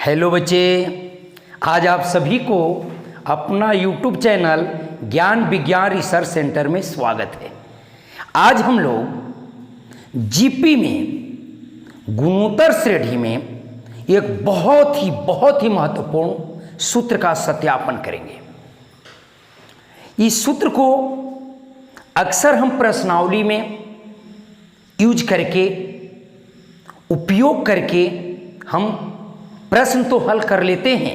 Hello बच्चे, आज आप सभी को अपना YouTube चैनल ज्ञान विज्ञान रिसर्च सेंटर में स्वागत है। आज हम लोग जीपी में गुणोत्तर श्रेणी में एक बहुत ही महत्वपूर्ण सूत्र का सत्यापन करेंगे। इस सूत्र को अक्सर हम प्रश्नावली में यूज करके उपयोग करके हम प्रश्न तो हल कर लेते हैं,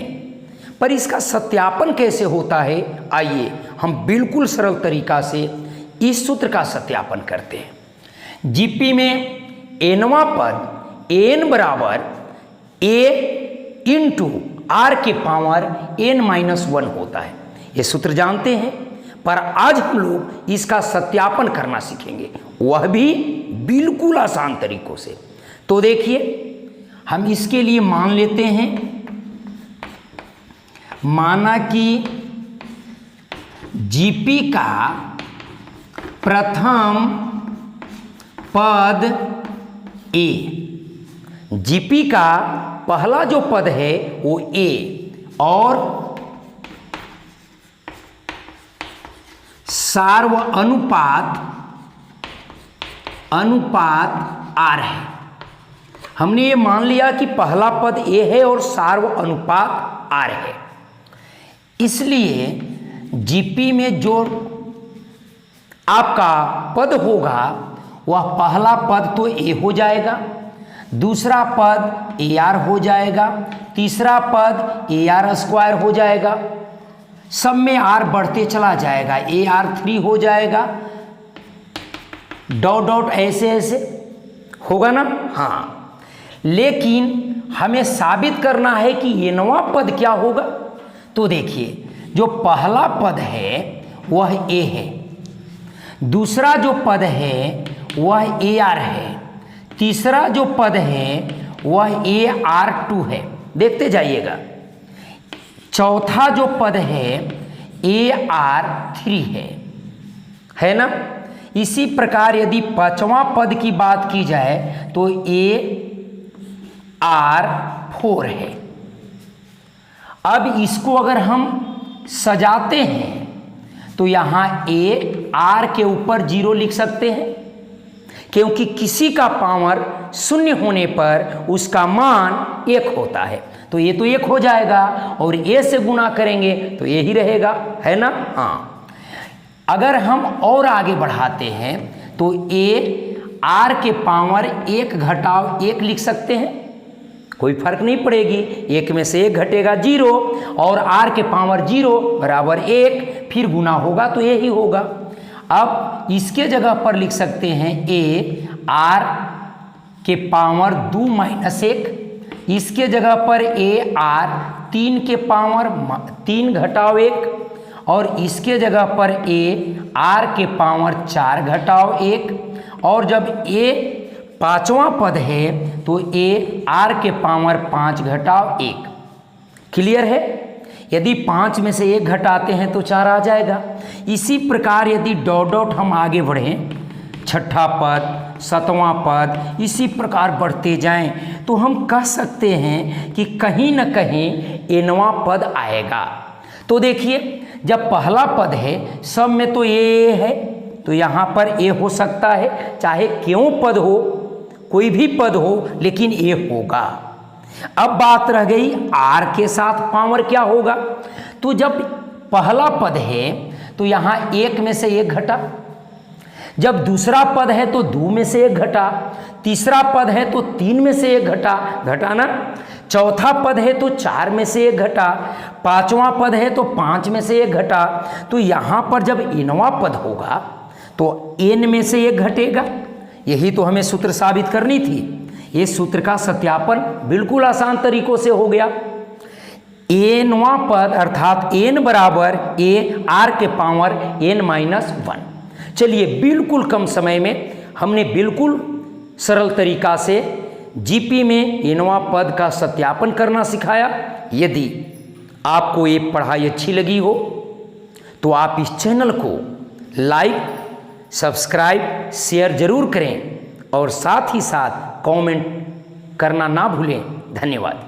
पर इसका सत्यापन कैसे होता है, आइए हम बिल्कुल सरल तरीका से इस सूत्र का सत्यापन करते हैं। जीपी में एनवां पद एन बराबर ए इंटू आर के पावर n-1 होता है। ये सूत्र जानते हैं, पर आज हम लोग इसका सत्यापन करना सीखेंगे, वह भी बिल्कुल आसान तरीकों से। तो देखिए, हम इसके लिए मान लेते हैं, माना कि जीपी का प्रथम पद ए, जीपी का पहला जो पद है वो ए और सार्व अनुपात आर है। हमने ये मान लिया कि पहला पद ए है और सार्व अनुपात आर है, इसलिए जीपी में जो आपका पद होगा वह पहला पद तो ए हो जाएगा, दूसरा पद ए आर हो जाएगा, तीसरा पद ए आर स्क्वायर हो जाएगा, सब में आर बढ़ते चला जाएगा, ए आर 3 हो जाएगा, डॉट डॉट ऐसे ऐसे होगा ना। हाँ, लेकिन हमें साबित करना है कि ये नवा पद क्या होगा। तो देखिए, जो पहला पद है वह ए है, दूसरा जो पद है वह ए आर है, तीसरा जो पद है वह ए आर 2 है। देखते जाइएगा, चौथा जो पद है ए आर 3 है ना। इसी प्रकार यदि पांचवा पद की बात की जाए तो ए आर 4 है। अब इसको अगर हम सजाते हैं तो यहाँ ए आर के ऊपर 0 लिख सकते हैं, क्योंकि किसी का पावर 0 होने पर उसका मान 1 होता है, तो ये तो 1 हो जाएगा और ए से गुणा करेंगे तो ये ही रहेगा, है ना। हाँ, अगर हम और आगे बढ़ाते हैं तो ए आर के पावर 1 घटाव 1 लिख सकते हैं, कोई फर्क नहीं पड़ेगी, 1 में से 1 घटेगा 0 और आर के पावर 0 बराबर 1, फिर गुना होगा तो ये ही होगा। अब इसके जगह पर लिख सकते हैं ए आर के पावर 2-1, इसके जगह पर ए आर 3 के पावर 3 घटाव 1 और इसके जगह पर ए आर के पावर 4 घटाव 1, और जब ए पांचवा पद है तो ए आर के पावर 5 घटाव 1। क्लियर है। यदि 5 में से 1 घटाते हैं तो 4 आ जाएगा। इसी प्रकार यदि डॉट डॉट हम आगे बढ़ें, छठा पद, सातवां पद, इसी प्रकार बढ़ते जाएं तो हम कह सकते हैं कि कहीं न कहीं एनवां पद आएगा। तो देखिए, जब पहला पद है सब में तो ए है, तो यहाँ पर ए हो सकता है, चाहे क्यों पद हो, कोई भी पद हो, लेकिन ए होगा। अब बात रह गई आर के साथ पावर क्या होगा। तो जब पहला पद है तो यहाँ 1 में से 1 घटा, जब दूसरा पद है तो 2 में से 1 घटा, तीसरा पद है तो 3 में से 1 घटा ना, चौथा पद है तो 4 में से 1 घटा, पांचवा पद है तो 5 में से 1 घटा। तो यहाँ पर जब एनवा पद होगा तो एन में से 1 घटेगा। यही तो हमें सूत्र साबित करनी थी। ये सूत्र का सत्यापन बिल्कुल आसान तरीकों से हो गया। एनवा पद अर्थात एन बराबर ए आर के पावर n-1। चलिए, बिल्कुल कम समय में हमने बिल्कुल सरल तरीका से जीपी में एनवा पद का सत्यापन करना सिखाया। यदि आपको ये पढ़ाई अच्छी लगी हो तो आप इस चैनल को लाइक, सब्सक्राइब, शेयर जरूर करें और साथ ही साथ कमेंट करना ना भूलें। धन्यवाद।